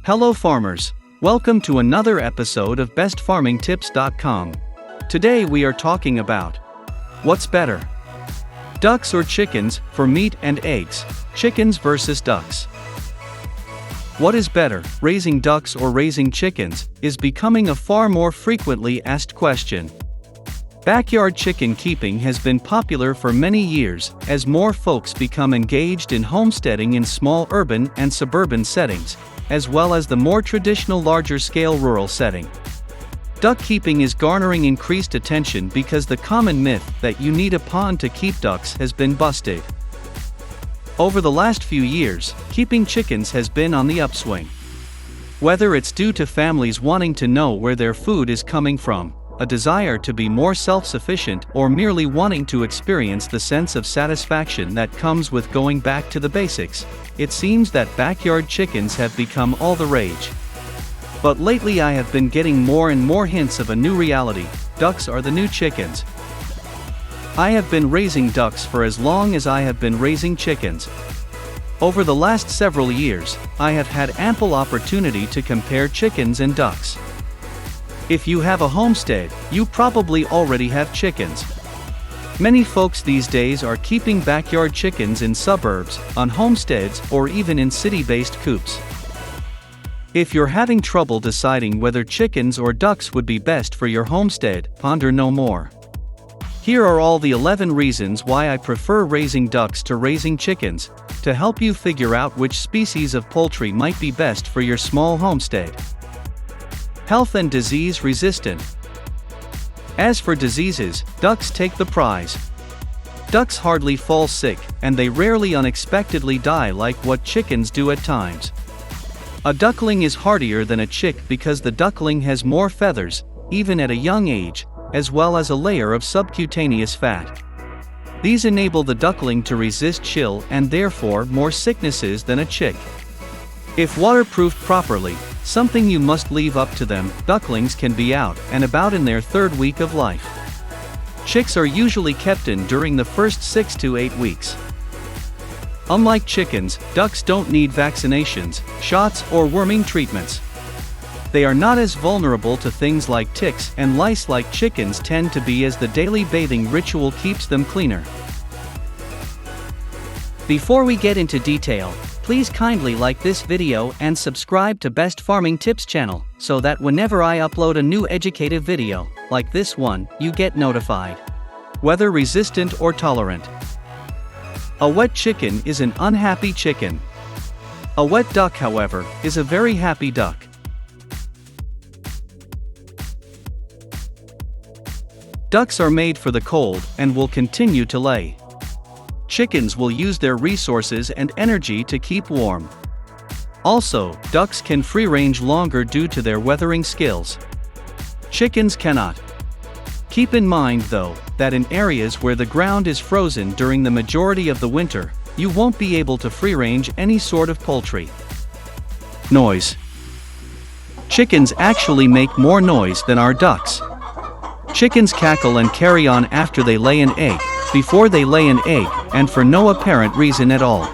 Hello farmers, welcome to another episode of bestfarmingtips.com. Today we are talking about what's better, ducks or chickens for meat and eggs, chickens versus ducks. What is better, raising ducks or raising chickens, is becoming a far more frequently asked question. Backyard chicken keeping has been popular for many years as more folks become engaged in homesteading in small urban and suburban settings, as well as the more traditional larger-scale rural setting. Duck keeping is garnering increased attention because the common myth that you need a pond to keep ducks has been busted. Over the last few years, keeping chickens has been on the upswing. Whether it's due to families wanting to know where their food is coming from, a desire to be more self-sufficient, or merely wanting to experience the sense of satisfaction that comes with going back to the basics, it seems that backyard chickens have become all the rage. But lately I have been getting more and more hints of a new reality: ducks are the new chickens. I have been raising ducks for as long as I have been raising chickens. Over the last several years, I have had ample opportunity to compare chickens and ducks. If you have a homestead, you probably already have chickens. Many folks these days are keeping backyard chickens in suburbs, on homesteads, or even in city-based coops. If you're having trouble deciding whether chickens or ducks would be best for your homestead, ponder no more. Here are all the 11 reasons why I prefer raising ducks to raising chickens, to help you figure out which species of poultry might be best for your small homestead. Health and disease resistant. As for diseases, ducks take the prize. Ducks hardly fall sick, and they rarely unexpectedly die like what chickens do at times. A duckling is hardier than a chick because the duckling has more feathers, even at a young age, as well as a layer of subcutaneous fat. These enable the duckling to resist chill and therefore more sicknesses than a chick. If waterproofed properly, something you must leave up to them, ducklings can be out and about in their third week of life. Chicks are usually kept in during the first 6 to 8 weeks. Unlike chickens, ducks don't need vaccinations, shots, or worming treatments. They are not as vulnerable to things like ticks and lice like chickens tend to be, as the daily bathing ritual keeps them cleaner. Before we get into detail, please kindly like this video and subscribe to Best Farming Tips channel, so that whenever I upload a new educative video, like this one, you get notified. Weather resistant or tolerant. A wet chicken is an unhappy chicken. A wet duck, however, is a very happy duck. Ducks are made for the cold and will continue to lay. Chickens will use their resources and energy to keep warm. Also, ducks can free range longer due to their weathering skills. Chickens cannot. Keep in mind though, that in areas where the ground is frozen during the majority of the winter, you won't be able to free range any sort of poultry. Noise. Chickens actually make more noise than our ducks. Chickens cackle and carry on after they lay an egg, before they lay an egg, and for no apparent reason at all.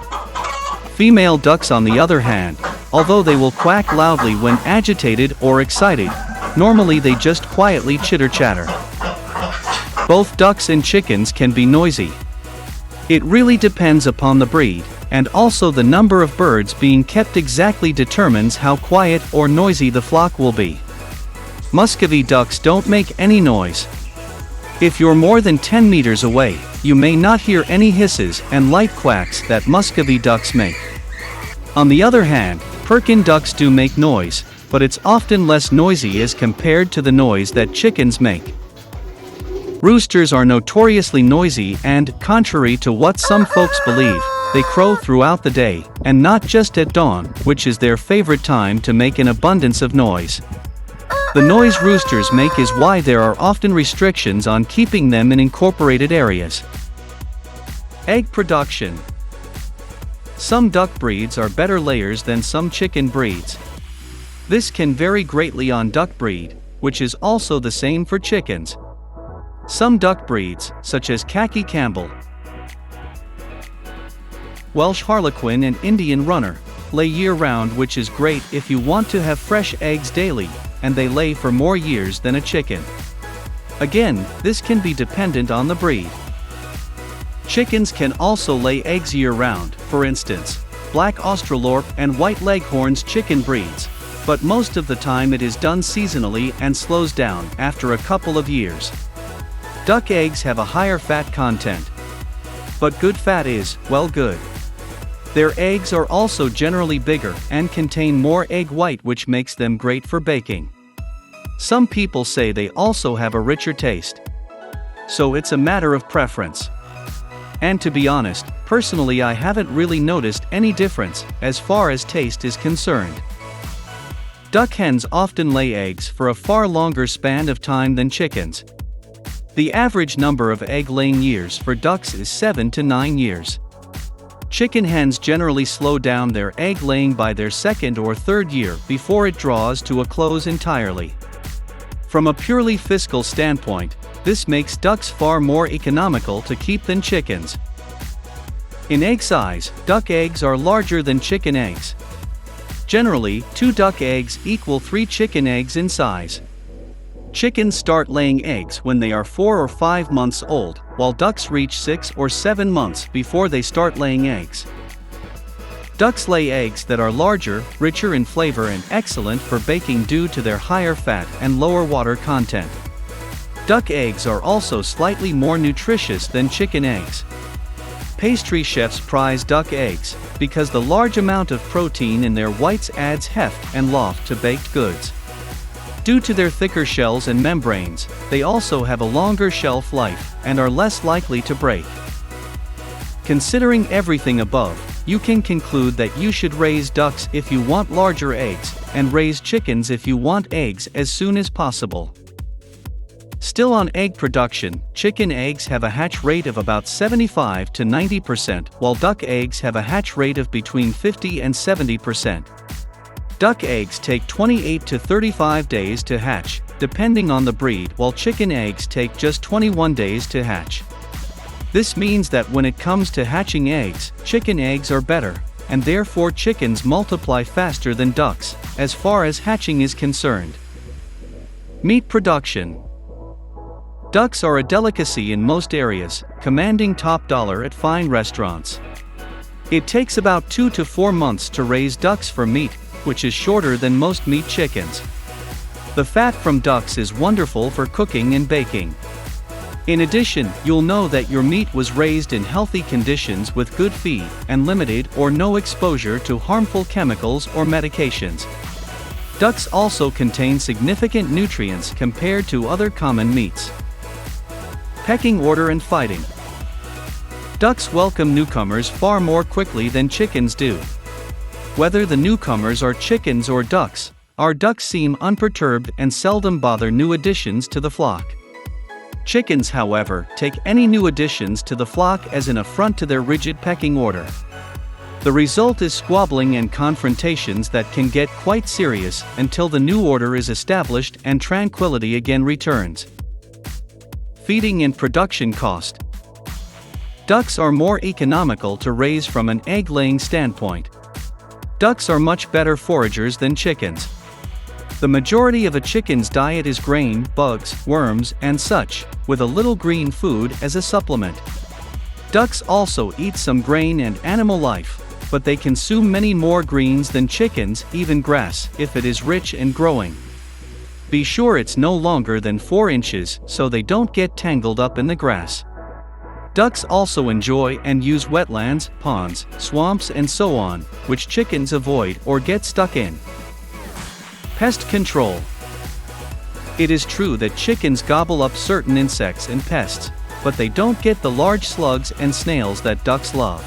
Female ducks, on the other hand, although they will quack loudly when agitated or excited, normally they just quietly chitter-chatter. Both ducks and chickens can be noisy. It really depends upon the breed, and also the number of birds being kept exactly determines how quiet or noisy the flock will be. Muscovy ducks don't make any noise. If you're more than 10 meters away, you may not hear any hisses and light quacks that Muscovy ducks make. On the other hand, Pekin ducks do make noise, but it's often less noisy as compared to the noise that chickens make. Roosters are notoriously noisy and, contrary to what some folks believe, they crow throughout the day, and not just at dawn, which is their favorite time to make an abundance of noise. The noise roosters make is why there are often restrictions on keeping them in incorporated areas. Egg production. Some duck breeds are better layers than some chicken breeds. This can vary greatly on duck breed, which is also the same for chickens. Some duck breeds, such as Khaki Campbell, Welsh Harlequin and Indian Runner, lay year-round, which is great if you want to have fresh eggs daily, and they lay for more years than a chicken. Again, this can be dependent on the breed. Chickens can also lay eggs year-round, for instance, Black Australorp and White Leghorns chicken breeds, but most of the time it is done seasonally and slows down after a couple of years. Duck eggs have a higher fat content. But good fat is, well, good. Their eggs are also generally bigger and contain more egg white, which makes them great for baking. Some people say they also have a richer taste. So it's a matter of preference. And to be honest, personally I haven't really noticed any difference as far as taste is concerned. Duck hens often lay eggs for a far longer span of time than chickens. The average number of egg-laying years for ducks is 7 to 9 years. Chicken hens generally slow down their egg-laying by their second or third year before it draws to a close entirely. From a purely fiscal standpoint, this makes ducks far more economical to keep than chickens. In egg size, duck eggs are larger than chicken eggs. Generally, 2 duck eggs equal 3 chicken eggs in size. Chickens start laying eggs when they are 4 or 5 months old, while ducks reach 6 or 7 months before they start laying eggs. Ducks lay eggs that are larger, richer in flavor and excellent for baking due to their higher fat and lower water content. Duck eggs are also slightly more nutritious than chicken eggs. Pastry chefs prize duck eggs because the large amount of protein in their whites adds heft and loft to baked goods. Due to their thicker shells and membranes, they also have a longer shelf life and are less likely to break. Considering everything above, you can conclude that you should raise ducks if you want larger eggs, and raise chickens if you want eggs as soon as possible. Still on egg production, chicken eggs have a hatch rate of about 75 to 90%, while duck eggs have a hatch rate of between 50 and 70%. Duck eggs take 28 to 35 days to hatch, depending on the breed, while chicken eggs take just 21 days to hatch. This means that when it comes to hatching eggs, chicken eggs are better, and therefore chickens multiply faster than ducks, as far as hatching is concerned. Meat production. Ducks are a delicacy in most areas, commanding top dollar at fine restaurants. It takes about 2 to 4 months to raise ducks for meat, which is shorter than most meat chickens. The fat from ducks is wonderful for cooking and baking. In addition, you'll know that your meat was raised in healthy conditions with good feed and limited or no exposure to harmful chemicals or medications. Ducks also contain significant nutrients compared to other common meats. Pecking order and fighting. Ducks welcome newcomers far more quickly than chickens do. Whether the newcomers are chickens or ducks, our ducks seem unperturbed and seldom bother new additions to the flock. Chickens, however, take any new additions to the flock as an affront to their rigid pecking order. The result is squabbling and confrontations that can get quite serious until the new order is established and tranquility again returns. Feeding and production cost. Ducks are more economical to raise from an egg-laying standpoint. Ducks are much better foragers than chickens. The majority of a chicken's diet is grain, bugs, worms, and such, with a little green food as a supplement. Ducks also eat some grain and animal life, but they consume many more greens than chickens, even grass, if it is rich and growing. Be sure it's no longer than 4 inches so they don't get tangled up in the grass. Ducks also enjoy and use wetlands, ponds, swamps, and so on, which chickens avoid or get stuck in. Pest control. It is true that chickens gobble up certain insects and pests, but they don't get the large slugs and snails that ducks love.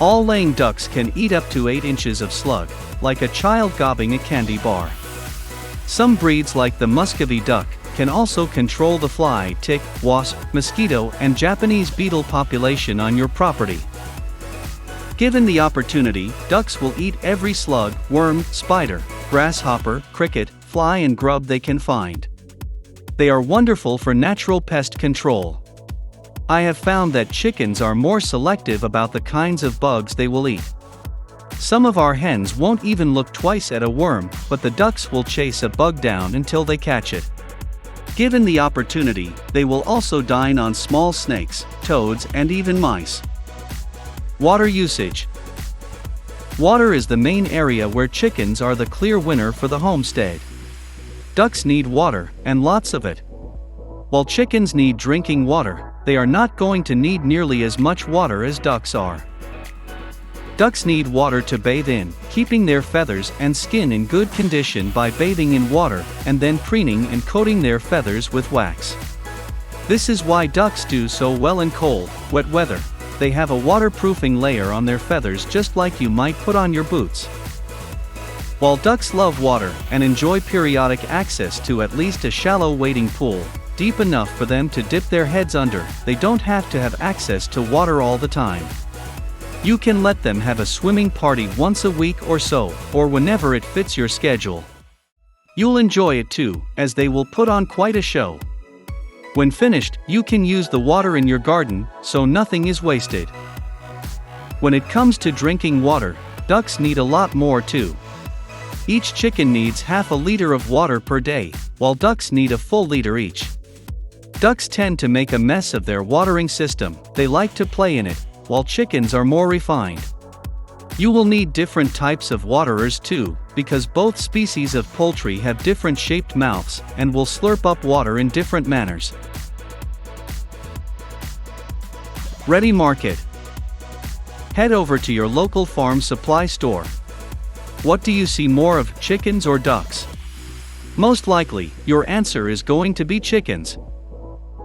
All laying ducks can eat up to 8 inches of slug, like a child gobbling a candy bar. Some breeds like the Muscovy duck can also control the fly, tick, wasp, mosquito, and Japanese beetle population on your property. Given the opportunity, ducks will eat every slug, worm, spider, grasshopper, cricket, fly, and grub they can find. They are wonderful for natural pest control. I have found that chickens are more selective about the kinds of bugs they will eat. Some of our hens won't even look twice at a worm, but the ducks will chase a bug down until they catch it. Given the opportunity, they will also dine on small snakes, toads, and even mice. Water usage. Water is the main area where chickens are the clear winner for the homestead. Ducks need water, and lots of it. While chickens need drinking water, they are not going to need nearly as much water as ducks are. Ducks need water to bathe in, keeping their feathers and skin in good condition by bathing in water, and then preening and coating their feathers with wax. This is why ducks do so well in cold, wet weather. They have a waterproofing layer on their feathers just like you might put on your boots. While ducks love water and enjoy periodic access to at least a shallow wading pool, deep enough for them to dip their heads under, they don't have to have access to water all the time. You can let them have a swimming party once a week or so, or whenever it fits your schedule. You'll enjoy it too, as they will put on quite a show. When finished, you can use the water in your garden, so nothing is wasted. When it comes to drinking water, ducks need a lot more too. Each chicken needs half a liter of water per day, while ducks need a full liter each. Ducks tend to make a mess of their watering system, they like to play in it, while chickens are more refined. You will need different types of waterers too, because both species of poultry have different shaped mouths and will slurp up water in different manners. Ready market. Head over to your local farm supply store. What do you see more of, chickens or ducks? Most likely, your answer is going to be chickens.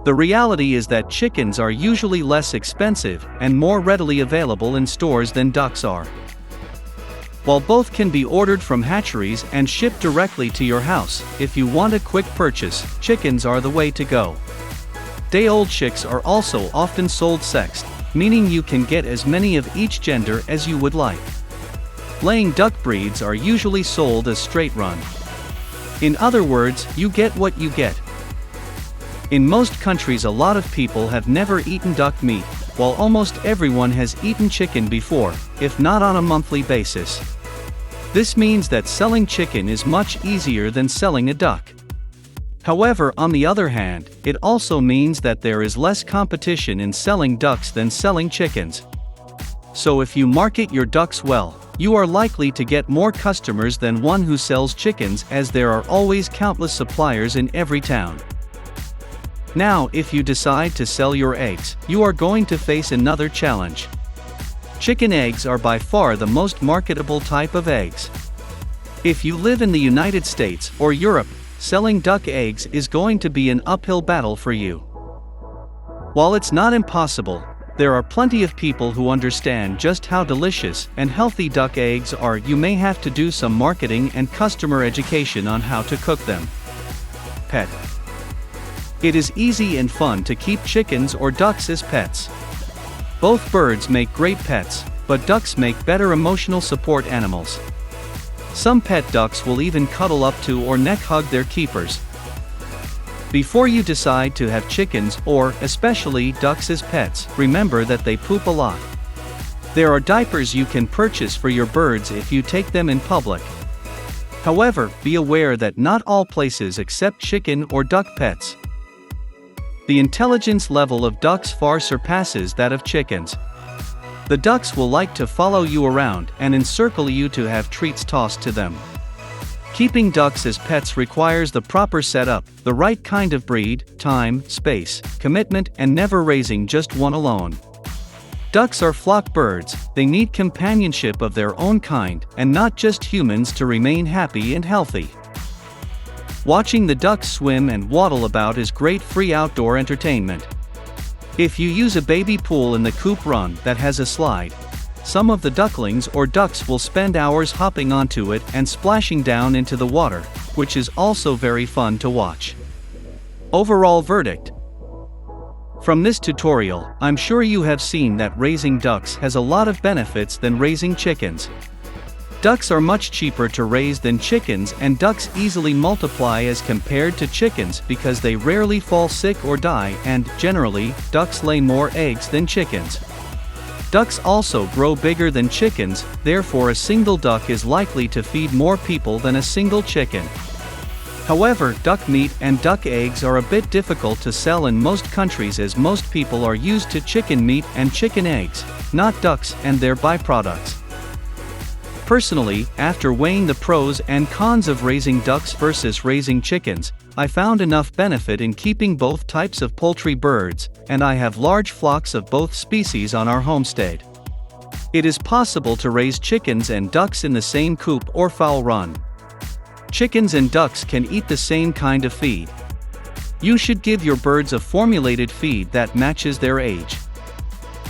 The reality is that chickens are usually less expensive and more readily available in stores than ducks are. While both can be ordered from hatcheries and shipped directly to your house, if you want a quick purchase, chickens are the way to go. Day-old chicks are also often sold sexed, meaning you can get as many of each gender as you would like. Laying duck breeds are usually sold as straight run. In other words, you get what you get. In most countries, a lot of people have never eaten duck meat, while almost everyone has eaten chicken before, if not on a monthly basis. This means that selling chicken is much easier than selling a duck. However, on the other hand, it also means that there is less competition in selling ducks than selling chickens. So if you market your ducks well, you are likely to get more customers than one who sells chickens, as there are always countless suppliers in every town. Now, if you decide to sell your eggs, you are going to face another challenge. Chicken eggs are by far the most marketable type of eggs. If you live in the United States or Europe, selling duck eggs is going to be an uphill battle for you. While it's not impossible, there are plenty of people who understand just how delicious and healthy duck eggs are. You may have to do some marketing and customer education on how to cook them. Pet. It is easy and fun to keep chickens or ducks as pets. Both birds make great pets, but ducks make better emotional support animals. Some pet ducks will even cuddle up to or neck hug their keepers. Before you decide to have chickens or, especially, ducks as pets, remember that they poop a lot. There are diapers you can purchase for your birds if you take them in public. However, be aware that not all places accept chicken or duck pets. The intelligence level of ducks far surpasses that of chickens. The ducks will like to follow you around and encircle you to have treats tossed to them. Keeping ducks as pets requires the proper setup, the right kind of breed, time, space, commitment, and never raising just one alone. Ducks are flock birds, they need companionship of their own kind, and not just humans to remain happy and healthy. Watching the ducks swim and waddle about is great free outdoor entertainment. If you use a baby pool in the coop run that has a slide, some of the ducklings or ducks will spend hours hopping onto it and splashing down into the water, which is also very fun to watch. Overall verdict. From this tutorial, I'm sure you have seen that raising ducks has a lot of benefits than raising chickens. Ducks are much cheaper to raise than chickens, and ducks easily multiply as compared to chickens because they rarely fall sick or die, and, generally, ducks lay more eggs than chickens. Ducks also grow bigger than chickens, therefore a single duck is likely to feed more people than a single chicken. However, duck meat and duck eggs are a bit difficult to sell in most countries as most people are used to chicken meat and chicken eggs, not ducks and their byproducts. Personally, after weighing the pros and cons of raising ducks versus raising chickens, I found enough benefit in keeping both types of poultry birds, and I have large flocks of both species on our homestead. It is possible to raise chickens and ducks in the same coop or fowl run. Chickens and ducks can eat the same kind of feed. You should give your birds a formulated feed that matches their age.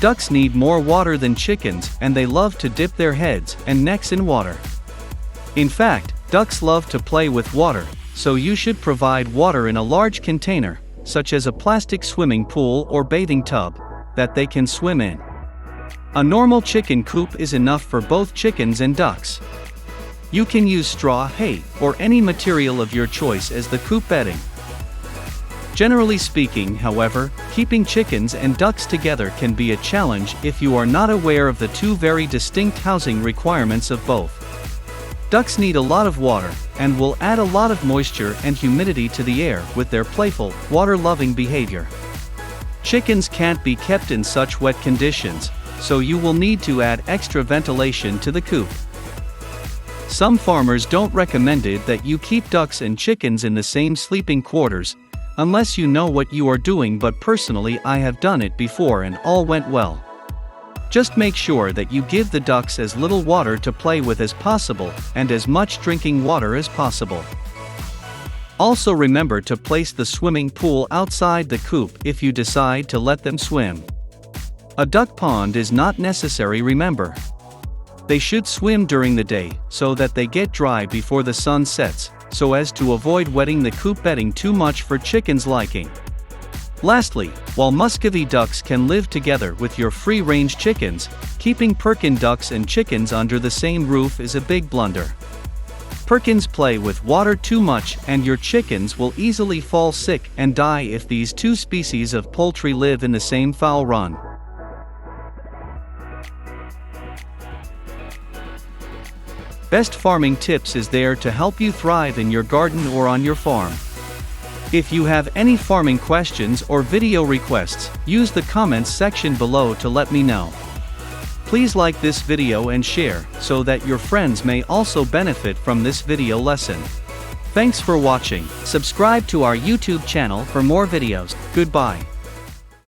Ducks need more water than chickens, and they love to dip their heads and necks in water. In fact, ducks love to play with water, so you should provide water in a large container, such as a plastic swimming pool or bathing tub, that they can swim in. A normal chicken coop is enough for both chickens and ducks. You can use straw, hay, or any material of your choice as the coop bedding. Generally speaking, however, keeping chickens and ducks together can be a challenge if you are not aware of the two very distinct housing requirements of both. Ducks need a lot of water, and will add a lot of moisture and humidity to the air with their playful, water-loving behavior. Chickens can't be kept in such wet conditions, so you will need to add extra ventilation to the coop. Some farmers don't recommend it that you keep ducks and chickens in the same sleeping quarters, unless you know what you are doing, but personally I have done it before and all went well. Just make sure that you give the ducks as little water to play with as possible, and as much drinking water as possible. Also remember to place the swimming pool outside the coop if you decide to let them swim. A duck pond is not necessary, remember. They should swim during the day, so that they get dry before the sun sets, so as to avoid wetting the coop bedding too much for chickens' liking. Lastly, while Muscovy ducks can live together with your free-range chickens, keeping Perkin ducks and chickens under the same roof is a big blunder. Perkins play with water too much, and your chickens will easily fall sick and die if these two species of poultry live in the same fowl run. Best Farming Tips is there to help you thrive in your garden or on your farm. If you have any farming questions or video requests, use the comments section below to let me know. Please like this video and share, so that your friends may also benefit from this video lesson. Thanks for watching. Subscribe to our YouTube channel for more videos. Goodbye.